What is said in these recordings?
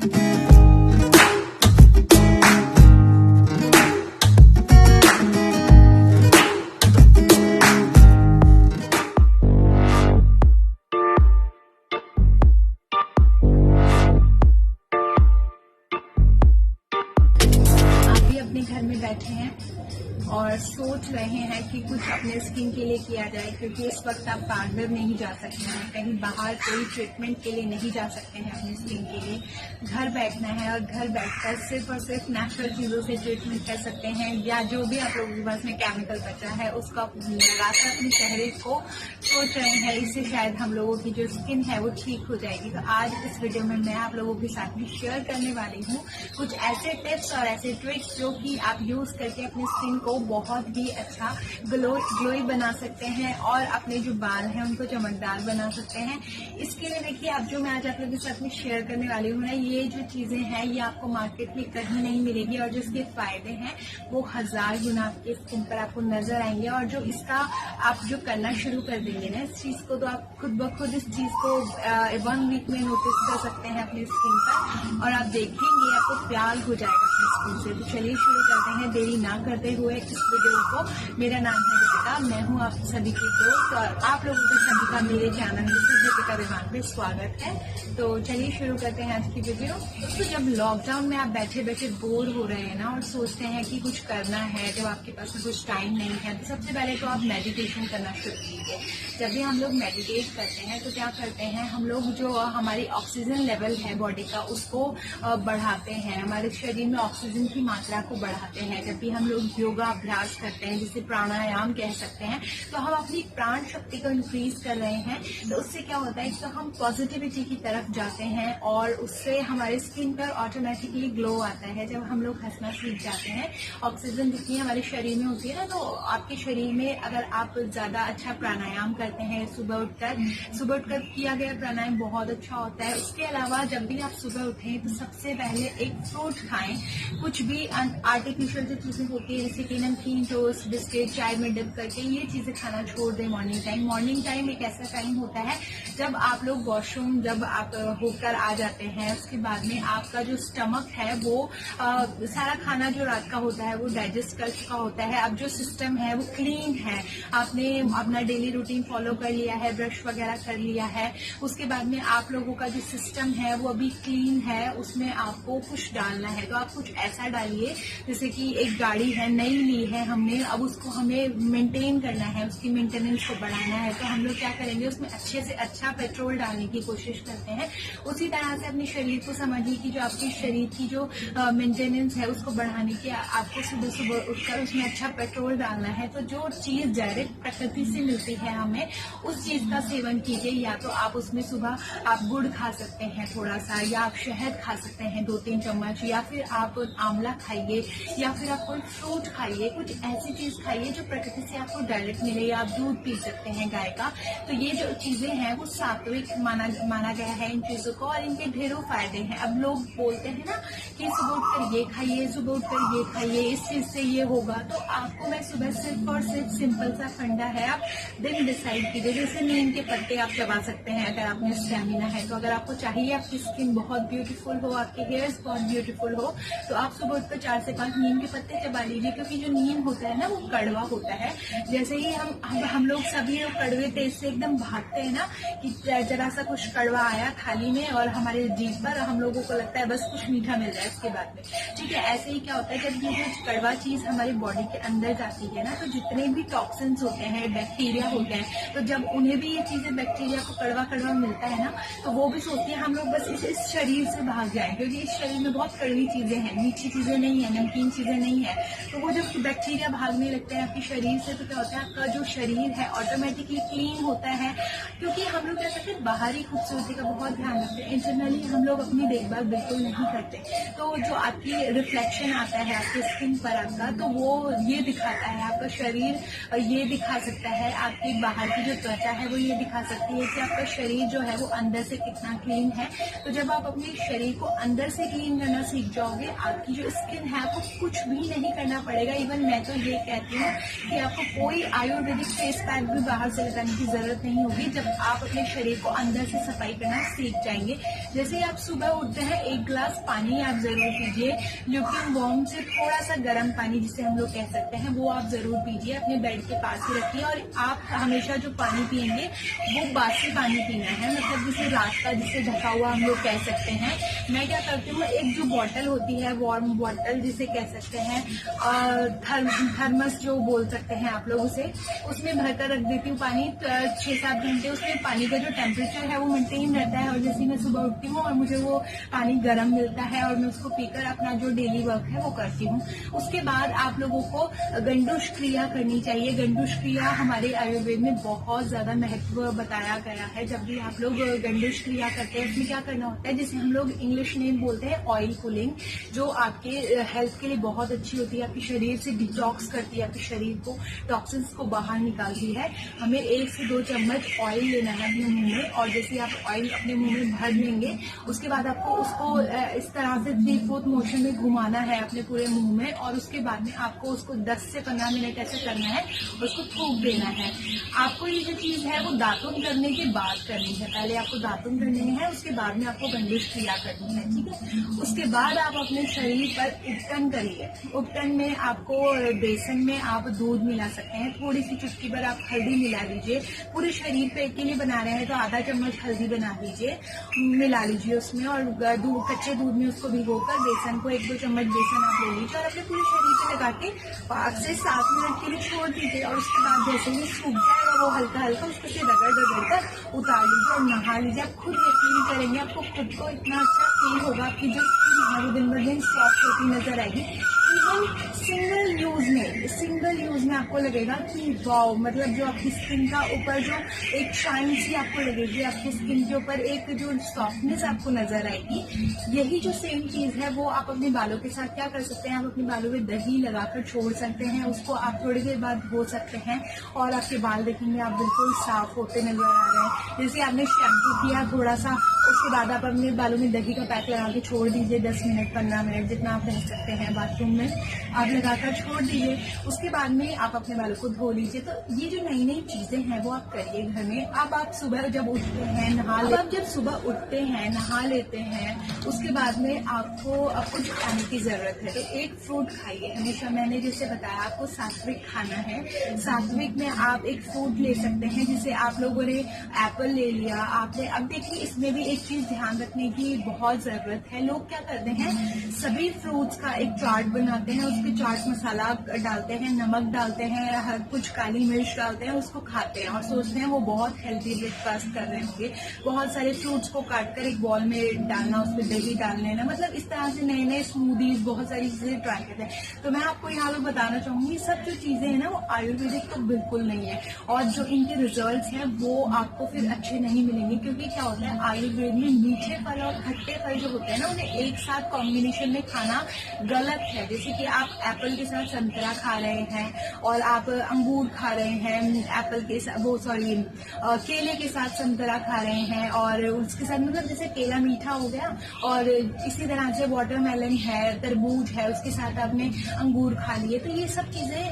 घर में बैठे हैं और सोच रहे हैं कि कुछ अपने स्किन के लिए किया जाए, क्योंकि इस वक्त आप पार्लर नहीं जा सकते हैं, कहीं बाहर कोई ट्रीटमेंट के लिए नहीं जा सकते हैं अपनी स्किन के लिए। घर बैठना है और घर बैठकर सिर्फ और सिर्फ नेचुरल चीज़ों से ट्रीटमेंट कर सकते हैं, या जो भी आप लोगों के पास में केमिकल बचा है उसका लगाकर अपने चेहरे को सोच रहे हैं, इससे शायद हम लोगों की जो स्किन है वो ठीक हो जाएगी। तो आज इस वीडियो में मैं आप लोगों के साथ में शेयर करने वाली हूँ कुछ ऐसे टिप्स और ऐसे ट्रिक्स जो कि आप यूज करके अपनी स्किन को बहुत ही अच्छा ग्लोई बना सकते हैं और अपने जो बाल हैं उनको चमकदार बना सकते हैं। इसके लिए देखिए, अब जो मैं आज आप लोगों के साथ में शेयर करने वाली हूँ ना, ये जो चीजें हैं ये आपको मार्केट में कहीं नहीं मिलेगी, और जो इसके फायदे हैं वो 1000 गुना आपके स्किन पर आपको नजर आएंगे। और जो इसका आप जो करना शुरू कर देंगे ना इस चीज को, तो आप खुद ब खुद इस चीज को 1 वीक में नोटिस कर सकते हैं अपनी स्किन पर, और आप देखेंगे आपको प्यार हो जाएगा अपनी स्किन से। तो चलिए शुरू करते हैं देरी ना करते हुए इस वीडियो को। मेरा नाम है दीपिका, मैं हूँ आप सभी की दोस्त, और आप लोगों के सभी का मेरे चैनल दीपिका विमान पे स्वागत है। तो चलिए शुरू करते हैं आज की वीडियो। तो जब लॉकडाउन में आप बैठे बैठे बोर हो रहे हैं ना और सोचते हैं कि कुछ करना है, जब आपके पास में कुछ टाइम नहीं है, तो सबसे पहले तो आप मेडिटेशन करना शुरू कीजिए। जब भी हम लोग मेडिटेट करते हैं तो क्या करते हैं हम लोग, जो हमारी ऑक्सीजन लेवल है बॉडी का उसको बढ़ाते हैं, हमारे शरीर में ऑक्सीजन की मात्रा को बढ़ाते हैं। जब भी हम लोग योगा अभ्यास करते हैं, जिसे प्राणायाम कह सकते हैं, तो हम अपनी प्राण शक्ति को इंक्रीज कर रहे हैं। तो उससे क्या होता है, तो हम पॉजिटिविटी की तरफ जाते हैं और उससे हमारे स्किन पर ऑटोमेटिकली ग्लो आता है। जब हम लोग हंसना सीख जाते हैं, ऑक्सीजन जितनी हमारे शरीर में होती है ना, तो आपके शरीर में अगर आप ज्यादा अच्छा प्राणायाम करते हैं सुबह उठकर किया गया प्राणायाम बहुत अच्छा होता है। उसके अलावा जब भी आप सुबह उठें तो सबसे पहले एक फ्रूट खाएं। कुछ भी आर्टिफिशियल जो चीजें होती है, जैसे कि नमकीन, टोस्ट, बिस्किट, चाय में डिप करके ये चीजें खाना छोड़ दें मॉर्निंग टाइम। मॉर्निंग टाइम एक ऐसा टाइम होता है जब आप लोग वॉशरूम जब आप होकर आ जाते हैं, उसके बाद में आपका जो स्टमक है वो सारा खाना जो रात का होता है वो डाइजेस्ट कर चुका होता है। अब जो सिस्टम है वो क्लीन है, आपने अपना डेली रूटीन फॉलो कर लिया है, ब्रश वगैरह कर लिया है। उसके बाद में आप लोगों का जो सिस्टम है वो अभी क्लीन है, उसमें आपको कुछ डालना है। तो आप कुछ ऐसा डालिए, जैसे कि एक गाड़ी है नई ली है हमने, अब उसको हमें मेंटेन करना है, उसकी मेंटेनेंस को बढ़ाना है। तो हम लोग क्या करेंगे, उसमें अच्छे से अच्छा पेट्रोल डालने की कोशिश करते हैं। उसी तरह से अपने शरीर को समझिए कि जो आपके शरीर की जो मेंटेनेंस है उसको बढ़ाने की आपको सुबह सुबह उठकर उसमें अच्छा पेट्रोल डालना है। तो जो चीज डायरेक्ट प्रकृति से मिलती है हमें, उस चीज का सेवन कीजिए। या तो आप उसमें सुबह आप गुड़ खा सकते हैं थोड़ा सा, या आप शहद खा सकते हैं 2-3 चम्मच, या फिर आप आंवला खाइए, या फिर आप कोई फ्रूट खाइए। कुछ ऐसी चीज खाइए जो प्रकृति से आपको डायरेक्ट मिले, या आप दूध पी सकते हैं गाय का। तो ये जो चीजें हैं वो सात्विक माना गया है इन चीजों को, और इनके ढेरों फायदे हैं। अब लोग बोलते हैं ना कि सुबह उठकर ये खाइए, सुबह उठकर ये खाइए, इस चीज से ये होगा। तो आपको मैं सुबह सिर्फ और सिर्फ सिंपल सा फंडा है, आप दिन डिसाइड कीजिए। जैसे नीम के पत्ते आप चबा सकते हैं अगर आप में स्टेमिना है। तो अगर आपको चाहिए आपकी स्किन बहुत ब्यूटीफुल हो, आपके हेयर्स बहुत ब्यूटीफुल हो, तो आप सुबह उठकर 4 से 5 नीम के पत्ते चबा लीजिए। क्योंकि जो नीम होता है ना वो कड़वा होता है। जैसे ही हम लोग सभी लोग कड़वे टेस्ट से एकदम भागते हैं ना, कि जरा सा कुछ कड़वा आया थाली में और हमारे जीभ पर, हम लोगों को लगता है बस कुछ मीठा मिल जाए इसके बाद में। ठीक है, ऐसे ही क्या होता है, जब ये जो कड़वा चीज हमारी बॉडी के अंदर जाती है ना, तो जितने भी टॉक्सिन्स होते हैं, बैक्टीरिया होते हैं, तो जब उन्हें भी ये चीजें बैक्टीरिया को कड़वा कड़वा मिलता है ना, तो वो भी सोचती है हम लोग बस इस शरीर से भाग जाए, क्योंकि इस शरीर में बहुत कड़वी चीजें हैं, मीठी चीजें नहीं है, नमकीन चीजें नहीं है। तो वो जब बैक्टीरिया भागने लगते हैं आपके शरीर से, तो क्या होता है, आपका जो शरीर है ऑटोमेटिकली क्लीन होता है। क्योंकि हम लोग क्या करते हैं, बाहरी खूबसूरती का बहुत ध्यान रखते हैं, इंटरनली हम लोग अपनी देखभाल बिल्कुल नहीं करते। तो जो आपकी रिफ्लेक्शन आता है आपके स्किन पर आपका, तो वो ये दिखाता है, आपका शरीर ये दिखा सकता है, आपकी बाहर की जो त्वचा है वो ये दिखा सकती है कि आपका शरीर जो है वो अंदर से कितना क्लीन है। तो जब आप अपने शरीर को अंदर से क्लीन करना सीख जाओगे, आपकी जो स्किन है आपको कुछ भी नहीं करना पड़ेगा। इवन मैं तो ये कहती हूँ कि आपको कोई आयुर्वेदिक फेस पैक भी बाहर से लगाने की जरूरत नहीं होगी जब आप अपने शरीर को अंदर से सफाई करना सीख जाएंगे। जैसे ही आप सुबह उठते हैं 1 गिलास पानी आप जरूर पीजिए, ल्यूकिन वार्म से थोड़ा सा गर्म पानी जिसे हम लोग कह सकते हैं वो आप जरूर पीजिए, अपने बेड के पास ही रखिए। और आप हमेशा जो पानी पियेंगे वो बासी पानी पीना है, मतलब जिसे रात का जिसे ढका हुआ हम लोग कह सकते हैं। मैं क्या करती हूँ, एक जो बॉटल होती है वार्म बॉटल जिसे कह सकते हैं, थर्मस जो बोल सकते हैं आप लोग उसे, उसमें भरकर रख देती हूँ पानी 6-7 घंटे। उसमें पानी का जो टेम्परेचर है वो मेंटेन रहता है और जैसे मैं सुबह उठती हूँ और मुझे वो पानी गर्म मिलता है और मैं उसको पीकर अपना जो डेली वर्क है वो करती हूँ। उसके बाद आप लोगों को गंडूश क्रिया करनी चाहिए। गंडूश क्रिया हमारे आयुर्वेद में बहुत ज्यादा महत्व बताया गया है। जब भी आप लोग गंडूश क्रिया करते हैं उसमें क्या करना होता है, जिसे हम लोग इंग्लिश में बोलते हैं ऑयल पुलिंग, जो आपके हेल्थ के लिए बहुत अच्छी होती है, आपके शरीर से डिटॉक्स करती है, आपके शरीर को टॉक्सिन्स को बाहर निकालती है। हमें 1 से 2 चम्मच ऑयल लेना है अपने मुंह में और जैसे आप ऑयल अपने मुंह में भर लेंगे उसके बाद आपको उसको इस तरह से 3/4 मोशन में घुमाना है अपने पूरे मुंह में और उसके बाद में आपको उसको 10 से 15 मिनट ऐसे करना है, उसको थूक देना है। आपको ये जो चीज है वो दातुन करने के बाद करनी है। पहले आपको दातुन करनी है, उसके बाद में आपको गंडूश क्रिया करनी है, ठीक है। उसके बाद आप अपने शरीर पर उपटन करिए। उपटन में आपको बेसन में आप दूध मिला सकते हैं, थोड़ी सी चुटकी पर आप हल्दी मिला लीजिए। पूरे शरीर पे के लिए बना रहे हैं तो आधा चम्मच हल्दी बना दीजिए, मिला लीजिए उसमें और कच्चे दूध में उसको भिगोकर बेसन को 1-2 चम्मच बेसन आप ले लीजिए और अपने पूरे शरीर पे लगा के 5 से 7 मिनट के लिए छोड़ दीजिए। और उसके बाद जैसे ही सूख जाएगा वो हल्का हल्का उसको से रगड़ कर उतार लीजिए और नहा लीजिए। आप खुद यकीन करेंगे, आपको खुद को इतना अच्छा फील होगा कि जो स्किन है वो दिन ब दिन सॉफ्ट होती नजर आएगी। इवन सिंगल यूज में आपको लगेगा कि वाओ, मतलब जो आपकी स्किन का ऊपर जो एक शाइन सी आपको लगेगी, आपकी स्किन के ऊपर एक जो सॉफ्टनेस आपको नजर आएगी। यही जो सेम चीज है वो आप अपने बालों के साथ क्या कर सकते हैं, आप अपने बालों में दही लगाकर छोड़ सकते हैं, उसको आप थोड़ी देर बाद धो सकते हैं और आपके बाल देखेंगे आप बिल्कुल साफ होते नजर आ रहे हैं। जैसे आपने शैम्पू किया थोड़ा सा, उसके बाद आप अपने बालों में दही का पैक लगा के छोड़ दीजिए 10 मिनट 15 मिनट जितना आप रह सकते हैं बाथरूम में, आप लगाकर छोड़ दीजिए। उसके बाद में आप अपने बालों को धो लीजिए। तो ये जो नई नई चीजें हैं वो आप करिए घर में। अब आप सुबह जब उठते हैं सुबह उठते हैं नहा लेते हैं, उसके बाद में आपको अब कुछ खाने की जरूरत है तो एक फ्रूट खाइए हमेशा। मैंने जैसे बताया आपको सात्विक खाना है, सात्विक में आप एक फ्रूट ले सकते हैं, जिसे आप लोगों ने एप्पल ले लिया आपने। अब देखिए इसमें भी एक चीज ध्यान रखने की बहुत जरूरत है। लोग क्या करते हैं, सभी फ्रूट्स का एक चार्ट बनाते हैं, उसके चाट मसाला डालते हैं, नमक डालते हैं, हर कुछ काली मिर्च डालते हैं, उसको खाते हैं और सोचते हैं वो बहुत हेल्दी ब्रेकफास्ट कर रहे होंगे। बहुत सारे फ्रूट्स को काटकर एक बॉल में डालना, उसमें दही डाल लेना, मतलब इस तरह से नए नए स्मूदीज बहुत सारी चीजें ट्राई करते हैं। तो मैं आपको यहाँ पर बताना चाहूंगी सब जो चीजें हैं ना वो आयुर्वेदिक तो बिल्कुल नहीं है और जो इनके रिजल्ट्स हैं वो आपको फिर अच्छे नहीं मिलेंगे। क्योंकि क्या होता है आयुर्वेद में मीठे फल और खट्टे फल जो होते हैं ना उन्हें एक साथ कॉम्बिनेशन में खाना गलत है। जैसे कि आप एप्पल के साथ संतरा खा रहे हैं और आप अंगूर खा रहे हैं, एप्पल के साथ केले के साथ संतरा खा रहे हैं और उसके साथ मतलब जैसे केला मीठा हो गया और इसी तरह से वाटरमेलन है, तरबूज है, उसके साथ आपने अंगूर खा लिए। तो ये सब चीजें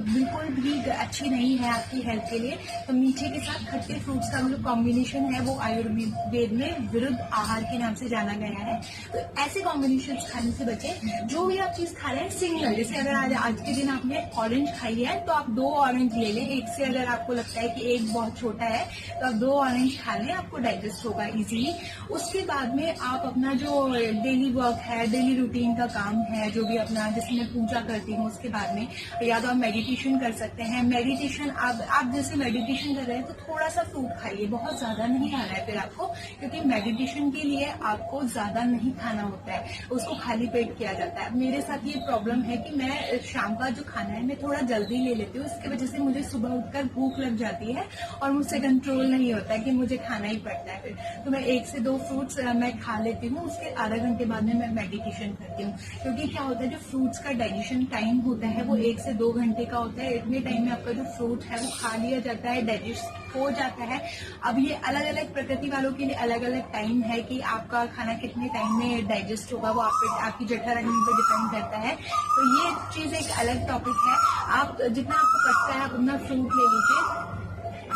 बिल्कुल भी अच्छी नहीं है आपकी हेल्थ के लिए। तो मीठे के साथ खट्टे फ्रूट्स का जो कॉम्बिनेशन है वो आयुर्वेद में विरुद्ध आहार के नाम से जाना गया है। तो ऐसे कॉम्बिनेशन खाने से बचें। जो भी आप चीज खा रहे हैं सिंगल, जैसे अगर आज के दिन आपने ऑरेंज खाई है तो आप 2 ऑरेंज ले लें। एक से अगर आपको लगता है कि एक बहुत छोटा है तो आप 2 ऑरेंज खा लें, आपको डाइजेस्ट होगा इजीली। उसके बाद में आप अपना जो डेली वर्क है, डेली रूटीन का काम है, जो भी अपना जैसे मैं पूजा करती हूँ उसके बाद में या तो आप मेडिटेशन कर सकते हैं। मेडिटेशन आप जैसे मेडिटेशन कर रहे हैं तो थोड़ा सा फ्रूट खाइए, बहुत ज्यादा नहीं खाना है फिर आपको, क्योंकि मेडिटेशन के लिए आपको ज्यादा नहीं खाना होता है, उसको खाली पेट किया जाता है। मेरे साथ ये प्रॉब्लम है कि मैं शाम का जो खाना है मैं थोड़ा जल्दी ले लेती हूँ, इसकी वजह से मुझे सुबह उठकर भूख लग जाती है और मुझसे कंट्रोल नहीं होता है कि मुझे खाना ही पड़ता है फिर। तो मैं 1 से 2 फ्रूट्स मैं खा लेती हूँ, उसके आधा घंटे बाद में मैं मेडिटेशन करती हूँ। क्योंकि क्या होता है जो फ्रूट्स का डाइजेशन टाइम होता है वो 1 से 2 घंटे का होता है। इतने टाइम में आपका जो फ्रूट है वो खा लिया जाता है, डाइजेस्ट हो जाता है। अब ये अलग अलग प्रकृति वालों के लिए अलग अलग टाइम है कि आपका खाना कितने टाइम में डाइजेस्ट होगा, वो आपकी जठराग्नि पर डिपेंड करता है। तो ये चीज एक अलग टॉपिक है। आप जितना आपको पचता है आप उतना फ्रूट ले लीजिए।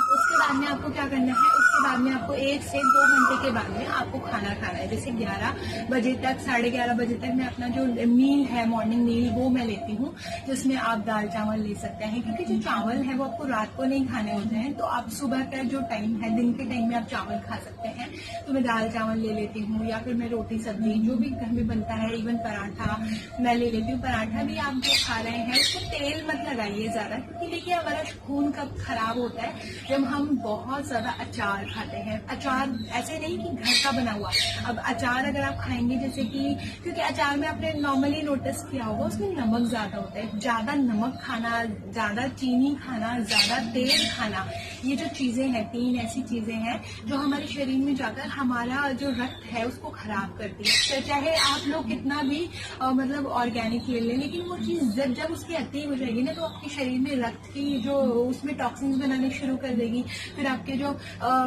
उसके बाद में आपको क्या करना है, उसके बाद में आपको 1 से 2 घंटे के बाद में आपको खाना खाना है। जैसे 11 बजे तक, 11:30 बजे तक मैं अपना जो मील है, मॉर्निंग मील, वो मैं लेती हूँ, जिसमें आप दाल चावल ले सकते हैं। क्योंकि जो चावल है वो आपको रात को नहीं खाने होते हैं, तो आप सुबह का जो टाइम है, दिन के टाइम में आप चावल खा सकते हैं। तो मैं दाल चावल ले लेती हूँ, या फिर मैं रोटी सब्जी जो भी घर में बनता है, इवन पराठा मैं ले लेती हूँ। पराठा भी आप जो खा रहे हैं उसको तेल मत लगाइए ज्यादा, क्योंकि देखिए हमारा खून कब खराब होता है, जब हम बहुत ज्यादा अचार खाते हैं। अचार ऐसे नहीं कि घर का बना हुआ, अब अचार अगर आप खाएंगे, जैसे कि क्योंकि अचार में आपने नॉर्मली नोटिस किया होगा उसमें नमक ज्यादा होता है। ज्यादा नमक खाना, ज्यादा चीनी खाना, ज्यादा तेल खाना, ये जो चीजें हैं, 3 ऐसी चीजें हैं जो हमारे शरीर में जाकर हमारा जो रक्त है उसको खराब करती है। तो चाहे आप लोग कितना भी मतलब ऑर्गेनिक ले लें, लेकिन वो चीज जब उसकी अति हो जाएगी ना, तो आपके शरीर में रक्त की जो उसमें टॉक्सिन्स बनाने शुरू कर देगी। फिर आपके जो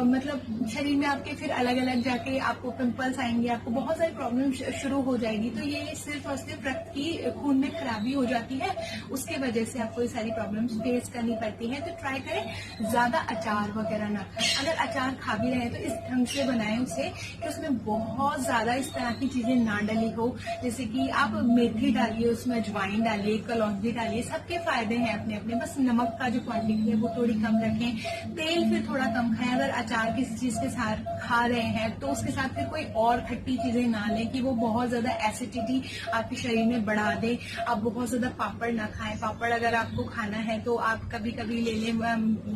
मतलब शरीर में आपके फिर अलग अलग जाके आपको पिंपल्स आएंगे, आपको बहुत सारी प्रॉब्लम शुरू हो जाएगी। तो ये सिर्फ और सिर्फ रक्त की खून में खराबी हो जाती है, उसके वजह से आपको ये सारी प्रॉब्लम्स फेस करनी पड़ती है। तो ट्राई करें ज्यादा अचार वगैरह ना खाएं। अगर अचार खा भी रहे हैं तो इस ढंग से बनाएं उसे कि उसमें बहुत ज्यादा इस तरह की चीजें ना डली हो। जैसे कि आप मेथी डालिए, उसमें अजवाइन डालिए, कलौंजी डालिए, सबके फायदे हैं अपने अपने। बस नमक का जो क्वांटिटी है वो थोड़ी कम रखें, तेल फिर थोड़ा कम खाएं। अगर अचार किसी चीज के साथ खा रहे हैं तो उसके साथ फिर कोई और खट्टी चीजें ना लें कि वो बहुत ज्यादा एसिडिटी आपके शरीर में बढ़ा दे। आप बहुत ज्यादा पापड़ ना खाएं। पापड़ अगर आपको खाना है तो आप कभी कभी ले लें,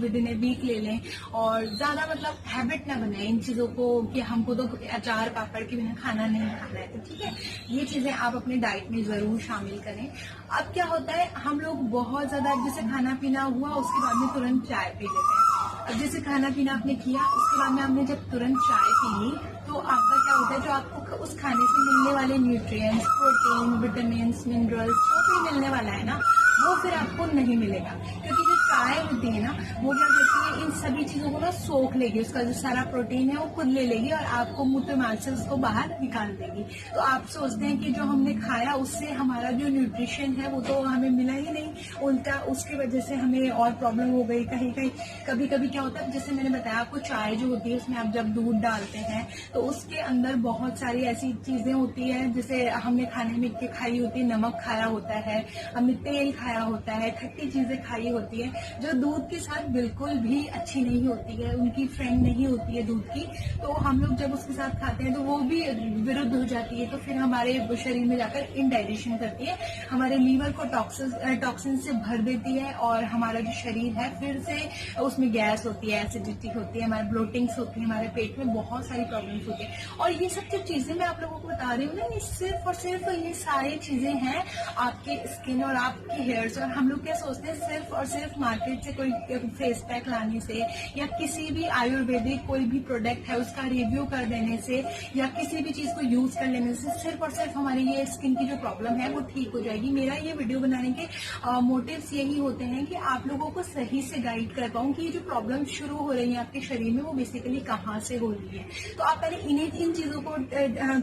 विद इन ए वीक ले लें, और ज्यादा मतलब हैबिट ना बनाएं इन चीजों को कि हमको तो अचार पापड़ के बिना खाना नहीं खाना है। तो ठीक है, ये चीजें आप अपने डाइट में जरूर शामिल करें। अब क्या होता है, हम लोग बहुत ज्यादा जैसे खाना पीना हुआ उसके बाद में तुरंत चाय पी लेते हैं। अब जैसे खाना पीना आपने किया, उसके बाद में आपने जब तुरंत चाय पी ली, तो आपका क्या होता है, जो आपको उस खाने से मिलने वाले न्यूट्रिएंट्स, प्रोटीन, विटामिन, मिनरल्स जो भी मिलने वाला है ना, वो फिर आपको नहीं मिलेगा। क्योंकि जो चाय होती है ना, वो क्या करती है, इन सभी चीजों को ना सोख लेगी, उसका जो सारा प्रोटीन है वो खुद ले लेगी और आपको मूत्र मार्ग से उसको बाहर निकाल देगी। तो आप सोचते हैं कि जो हमने खाया उससे हमारा जो न्यूट्रिशन है वो तो हमें मिला ही नहीं, उल्टा उसकी वजह से हमें और प्रॉब्लम हो गई। कहीं कहीं कभी कभी क्या होता है, जैसे मैंने बताया आपको, चाय जो होती है उसमें आप जब दूध डालते हैं तो उसके अंदर बहुत सारी ऐसी चीजें होती है, जैसे हमने खाने में खाई होती है, नमक खाया होता है, हमने तेल खाया होता है, खट्टी चीजें खाई होती है, जो दूध के साथ बिल्कुल भी अच्छी नहीं होती है, उनकी फ्रेंड नहीं होती है दूध की। तो हम लोग जब उसके साथ खाते हैं तो वो भी विरुद्ध हो जाती है, तो फिर हमारे शरीर में जाकर इनडाइजेशन करती है, हमारे लीवर को टॉक्सिन से भर देती है, और हमारा जो शरीर है फिर से उसमें गैस होती है, एसिडिटी होती है, हमारे ब्लोटिंग्स होती है, हमारे पेट में बहुत सारी प्रॉब्लम्स होती है। और ये सब जो चीजें मैं आप लोगों को बता रही हूँ ना, ये सिर्फ और सिर्फ ये सारी चीजें हैं आपके स्किन और आपके हेयर्स। और हम लोग क्या सोचते हैं, सिर्फ और सिर्फ मार्केट से कोई फेस पैक लाने से, या किसी भी आयुर्वेदिक कोई भी प्रोडक्ट है उसका रिव्यू कर देने से, या किसी भी चीज को यूज कर लेने से सिर्फ और सिर्फ हमारी ये स्किन की जो प्रॉब्लम है वो ठीक हो जाएगी। मेरा ये वीडियो बनाने के मोटिव्स यही होते हैं कि आप लोगों को सही से गाइड कर पाऊँ कि ये जो प्रॉब्लम शुरू हो रही है आपके शरीर में वो बेसिकली कहाँ से हो रही है। तो आप पहले इन चीजों को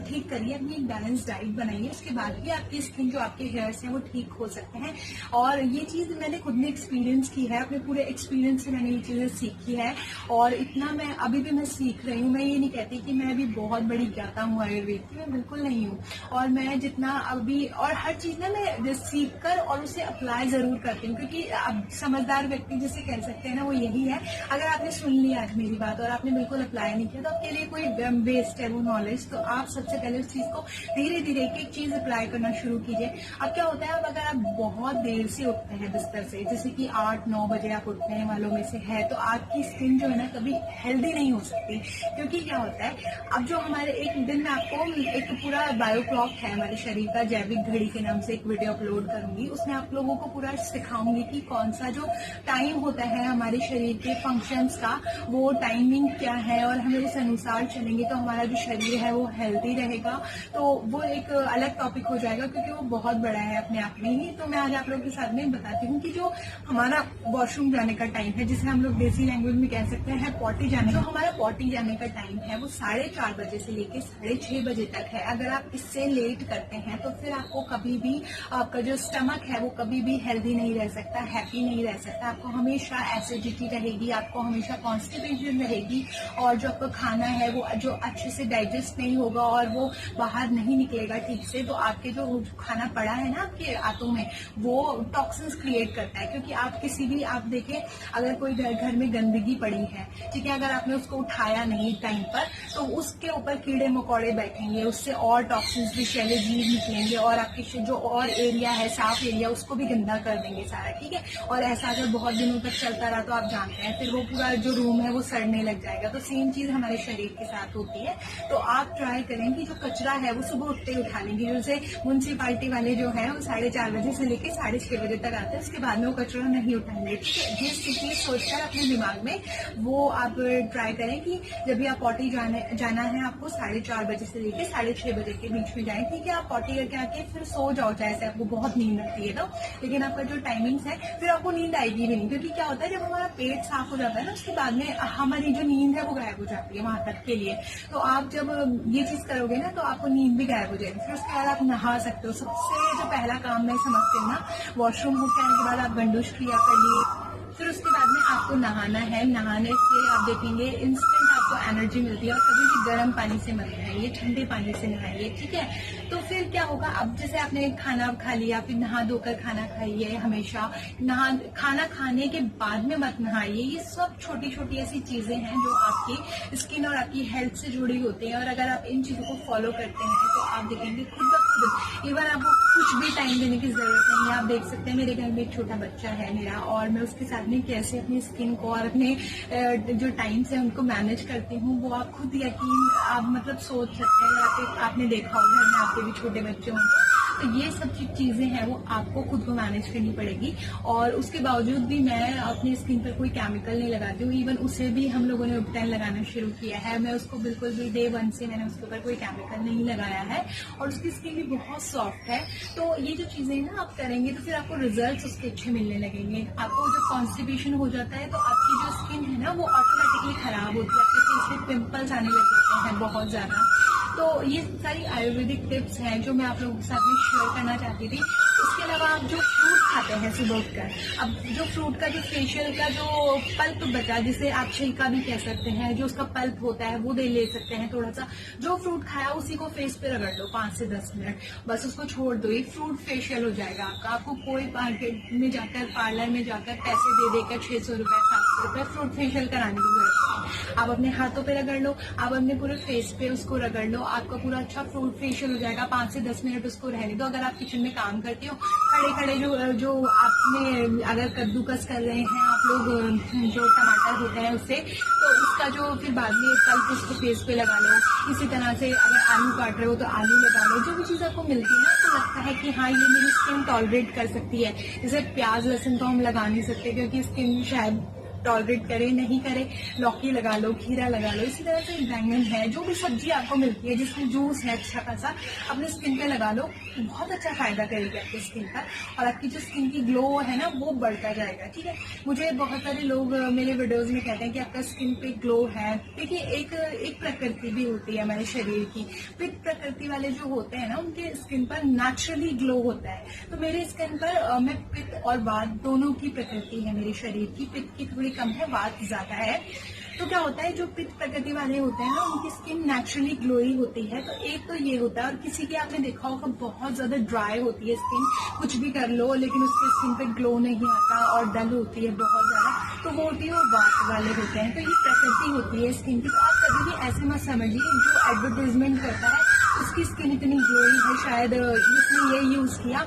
ठीक करिए, अपनी एक बैलेंस डाइट बनाइए, उसके बाद भी आपकी स्किन जो आपके हेयर्स हैं वो ठीक हो सकते हैं। और ये चीज मैंने खुद ने एक्सपीरियंस की है, अपने पूरे एक्सपीरियंस से मैंने ये चीजें सीखी है, और इतना मैं अभी भी मैं सीख रही हूँ। मैं ये नहीं कहती कि मैं अभी बहुत बड़ी ज्ञाता हूँ आयुर्वेद की, मैं बिल्कुल नहीं हूँ। और मैं जितना अभी, और हर चीज ना मैं सीख कर और उसे अप्लाई जरूर करती हूँ, क्योंकि अब समझदार व्यक्ति जिसे कह सकते हैं ना, वो यही है, अगर आपने सुन लिया आज मेरी बात और आपने बिल्कुल अप्लाई नहीं किया तो आपके लिए कोई वेस्ट है वो नॉलेज। तो आप सबसे पहले उस चीज को धीरे धीरे एक एक चीज अप्लाई करना शुरू कीजिए। अब क्या होता है, अब अगर आप बहुत देर से उठते हैं बिस्तर से, जैसे कि 8-9 बजे आप उठने वालों में से है, तो आपकी स्किन जो है ना कभी हेल्दी नहीं हो सकती। क्योंकि क्या होता है, अब जो हमारे एक दिन में आपको एक पूरा बायो क्लॉक है हमारे शरीर का, जैविक घड़ी के नाम से एक वीडियो अपलोड करूंगी, उसमें आप लोगों को पूरा सिखाऊंगी कि कौन सा जो टाइम होता है हमारे शरीर के फंक्शंस का, वो टाइमिंग क्या है, और हमें उस अनुसार चलेंगे तो हमारा जो शरीर है वो हेल्दी रहेगा। तो वो एक अलग टॉपिक हो जाएगा, क्योंकि वो बहुत बड़ा है अपने आप में ही। तो मैं आज आप लोगों के साथ में बताती हूँ कि जो हमारा वॉशरूम जाने का टाइम है, जिसे हम लोग लोग देसी लैंग्वेज में कह सकते हैं पॉटी जाने। जो हमारा पॉटी जाने का टाइम है वो 4:30 बजे से लेके 6:30 बजे तक है। अगर आप इससे लेट करते हैं तो फिर आपको कभी भी आपका जो स्टमक है वो कभी भी हेल्दी नहीं रह सकता, हैप्पी नहीं रह सकता। आपको हमेशा एसिडिटी रहेगी, आपको हमेशा कॉन्स्टिपेशन रहेगी, और जो आपका खाना है वो जो अच्छे से डाइजेस्ट नहीं होगा और वो बाहर नहीं निकलेगा ठीक से, तो आपके जो खाना पड़ा है ना आपके आंतों में वो टॉक्सिन्स क्रिएट करता है। क्योंकि आप किसी भी, आप देखें अगर कोई घर में गंदगी पड़ी है, ठीक है, अगर आपने उसको उठाया नहीं टाइम पर तो उसके ऊपर कीड़े मकोड़े बैठेंगे, उससे और टॉक्सिन्स विषैले जीव निकलेंगे और आपके जो और एरिया है, साफ एरिया, उसको भी गंदा कर देंगे सारा, ठीक है। और ऐसा अगर बहुत दिनों तक चलता रहा तो आप जानते हैं फिर वो पूरा जो रूम है वो सड़ने लग जाएगा। तो सेम चीज हमारे शरीर के साथ होती है। तो आप ट्राई करें कि जो कचरा है वो सुबह उठते ही उठा लेंगे। जैसे म्यूनसिपालिटी वाले जो है वो 4:30 बजे से लेकर 6:30 बजे तक आते हैं, उसके बाद में वो कचरा नहीं उठाएंगे, ठीक है। ये चीज सोचकर अपने दिमाग में वो आप ट्राई करें कि जब भी आप पॉटी जाना है आपको 4:30 बजे से लेकर 6:30 बजे के बीच में जाए, ठीक है। आप पॉटी करके आके फिर सो जाओ, जैसे आपको बहुत नींद लगती है तो, लेकिन आपका जो टाइमिंग्स है फिर आपको नींद आएगी भी नहीं। क्योंकि क्या होता है जब हमारा पेट साफ हो जाता है ना उसके बाद में हमारी जो नींद है वो गायब हो जाती है वहां तक के लिए। तो आप जब ये चीज करोगे ना तो आपको नींद भी गायब हो जाएगी। फिर उसके बाद आप नहा सकते हो। सबसे जो पहला काम मैं समझती हूँ ना, वॉशरूम होके आने के बाद आप गंडूश क्रिया कर लिए, फिर उसके बाद में आपको नहाना है। नहाने से आप देखेंगे इंस्टेंट आपको एनर्जी मिलती है। और कभी भी गर्म पानी से मत नहाइए, ठंडे पानी से नहाइए, ठीक है। तो फिर क्या होगा, अब जैसे आपने खाना खा लिया, फिर नहा धोकर खाना खाइए। हमेशा खाना खाने के बाद में मत नहाइए। ये सब छोटी छोटी ऐसी चीजें हैं जो आपकी स्किन और आपकी हेल्थ से जुड़ी होती हैं। और अगर आप इन चीजों को फॉलो करते हैं तो आप देखेंगे खुद ब खुद, इवन आपको कुछ भी टाइम देने की जरूरत नहीं है। आप देख सकते हैं मेरे घर में एक छोटा बच्चा है मेरा, और मैं उसके साथ में कैसे अपनी स्किन को और अपने जो टाइम से उनको मैनेज करती हूँ वो आप खुद यकीन आप मतलब सोच सकते हैं। अगर आपने देखा होगा घर में आपके भी छोटे बच्चे होंगे तो ये सब चीजें हैं वो आपको खुद को मैनेज करनी पड़ेगी। और उसके बावजूद भी मैं अपनी स्किन पर कोई केमिकल नहीं लगाती हूँ। इवन उसे भी हम लोगों ने उपटैन लगाना शुरू किया है। मैं उसको बिल्कुल भी डे 1 से मैंने उसके ऊपर कोई केमिकल नहीं लगाया है, और उसकी स्किन भी बहुत सॉफ्ट है। तो ये जो चीजें ना आप करेंगे तो फिर आपको रिजल्ट उसके अच्छे मिलने लगेंगे। आपको जब कॉन्स्टिपेशन हो जाता है तो आपकी जो स्किन है ना वो ऑटोमेटिकली खराब होती है, आपके फेस पे पिंपल्स आने लग जाते हैं बहुत ज्यादा। तो ये सारी आयुर्वेदिक टिप्स हैं जो मैं आप लोगों के साथ में शेयर करना चाहती थी। उसके अलावा आप जो फ्रूट खाते हैं सुबह उठकर, अब जो फ्रूट का जो फेशियल का जो पल्प बचा, जिसे आप छिलका भी कह सकते हैं, जो उसका पल्प होता है वो ले सकते हैं थोड़ा सा। जो फ्रूट खाया उसी को फेस पे रगड़ लो 5 से 10 मिनट, बस उसको छोड़ दो, एक फ्रूट फेशियल हो जाएगा आपका। आपको कोई मार्केट में जाकर, पार्लर में जाकर पैसे दे देकर 600 रुपए 700 रुपए फ्रूट फेशियल कराने की जरूरत नहीं। आप अपने हाथों पे रगड़ लो, आप अपने पूरे फेस पे उसको रगड़ लो, आपका पूरा अच्छा फ्रूट फेशियल हो जाएगा। 5 से 10 मिनट उसको रहने दो। अगर आप किचन में काम करते हो, खड़े खड़े जो आपने अगर कद्दूकस कर रहे हैं आप लोग, जो टमाटर होते हैं उससे, तो उसका जो फिर बाद में पल्प उसको फेस पे लगा लो। इसी तरह से अगर आलू काट रहे हो तो आलू लगा लो। जो भी चीज आपको मिलती है ना तो लगता है कि हाँ ये मेरी स्किन टॉलरेट कर सकती है। जैसे प्याज लहसुन तो हम लगा नहीं सकते क्योंकि स्किन शायद टॉलरेट करे नहीं करे, लौकी लगा लो, खीरा लगा लो। इसी तरह से बैंगन है, जो भी सब्जी आपको मिलती है जिसमें जूस है अच्छा खासा, अपने स्किन पे लगा लो, बहुत अच्छा फायदा करेगी आपकी स्किन पर। और आपकी जो स्किन की ग्लो है ना वो बढ़ता जाएगा, ठीक है। मुझे बहुत सारे लोग मेरे वीडियोस में कहते हैं कि आपका स्किन पे ग्लो है। देखिए एक प्रकृति भी होती है हमारे शरीर की। पित्त प्रकृति वाले जो होते हैं ना उनके स्किन पर नेचुरली ग्लो होता है। तो मेरे स्किन पर मैं पित्त और वात दोनों की प्रकृति है मेरे शरीर की। पित्त की थोड़ी कम है, वात ज्यादा है। तो क्या होता है जो पित्त प्रकृति वाले होते हैं ना उनकी स्किन नेचुरली ग्लोई होती है। तो एक तो ये होता है, और किसी के आपने देखा होगा बहुत ज्यादा ड्राई होती है स्किन, कुछ भी कर लो लेकिन उसकी स्किन पे ग्लो नहीं आता और डल होती है बहुत ज्यादा, तो वो होती है वो वात वाले होते हैं। तो ये प्रकृति होती है स्किन की। तो आप कभी भी ऐसे मत समझिए जो एडवर्टाइजमेंट करता है उसकी स्किन इतनी ग्लोई है, शायद जिसने ये यूज किया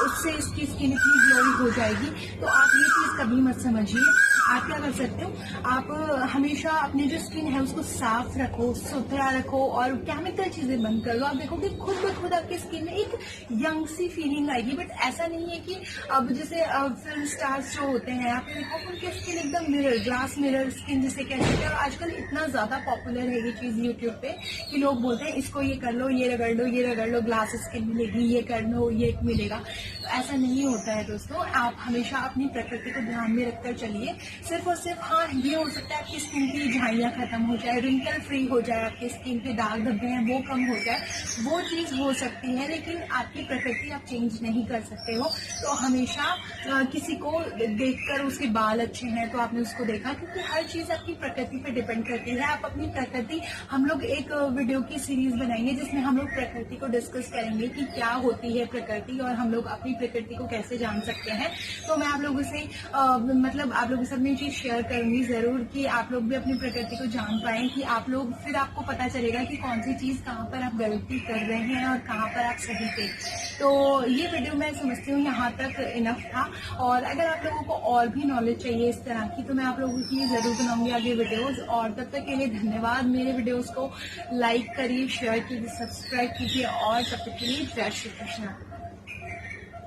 उससे इसकी स्किन इतनी ग्लोई हो जाएगी। तो आप ये चीज कभी मत समझिए। आप क्या कर सकते हो, आप हमेशा अपनी जो स्किन है उसको साफ रखो, सुथरा रखो और केमिकल चीजें बंद कर लो। आप देखोगे खुद ब खुद आपकी स्किन में एक यंग सी फीलिंग आएगी। बट ऐसा नहीं है कि अब जैसे फिल्म स्टार्स जो होते हैं आपने देखा उनकी स्किन एकदम मिरर, ग्लास मिरर स्किन जिसे कहते हैं। और आजकल इतना ज्यादा पॉपुलर है ये चीज यूट्यूब पे कि लोग बोलते हैं इसको ये कर लो, ये रगड़ लो, ये रगड़ लो, ग्लास स्किन मिलेगी, ये कर लो, ये मिलेगा। तो ऐसा नहीं होता है दोस्तों। आप हमेशा अपनी प्रकृति को ध्यान में रखकर चलिए। सिर्फ और सिर्फ हाँ ये हो सकता है आपकी स्किन की झाइयाँ खत्म हो जाए, रिंकल फ्री हो जाए, आपकी स्किन पे दाग धब्बे हैं वो कम हो जाए, वो चीज़ हो सकती है, लेकिन आपकी प्रकृति आप चेंज नहीं कर सकते हो। तो हमेशा किसी को देखकर उसके बाल अच्छे हैं तो आपने उसको देखा, क्योंकि हर चीज़ आपकी प्रकृति पे डिपेंड करती है। आप अपनी प्रकृति, हम लोग एक वीडियो की सीरीज बनाएंगे जिसमें हम लोग प्रकृति को डिस्कस करेंगे कि क्या होती है प्रकृति और हम लोग अपनी प्रकृति को कैसे जान सकते हैं। तो मैं आप लोगों से मतलब आप लोगों के साथ में ये चीज़ शेयर करूंगी ज़रूर कि आप लोग भी अपनी प्रकृति को जान पाएं, कि आप लोग फिर आपको पता चलेगा कि कौन सी चीज़ कहाँ पर आप गलती कर रहे हैं और कहाँ पर आप सही थे। तो ये वीडियो मैं समझती हूँ यहाँ तक इनफ था, और अगर आप लोगों को और भी नॉलेज चाहिए इस तरह की तो मैं आप लोगों के लिए ज़रूर बनाऊंगी आगे वीडियोस। और तब तक के लिए धन्यवाद। मेरे वीडियोस को लाइक करिए, शेयर कीजिए, सब्सक्राइब कीजिए, और तब तक के लिए जय श्री कृष्ण।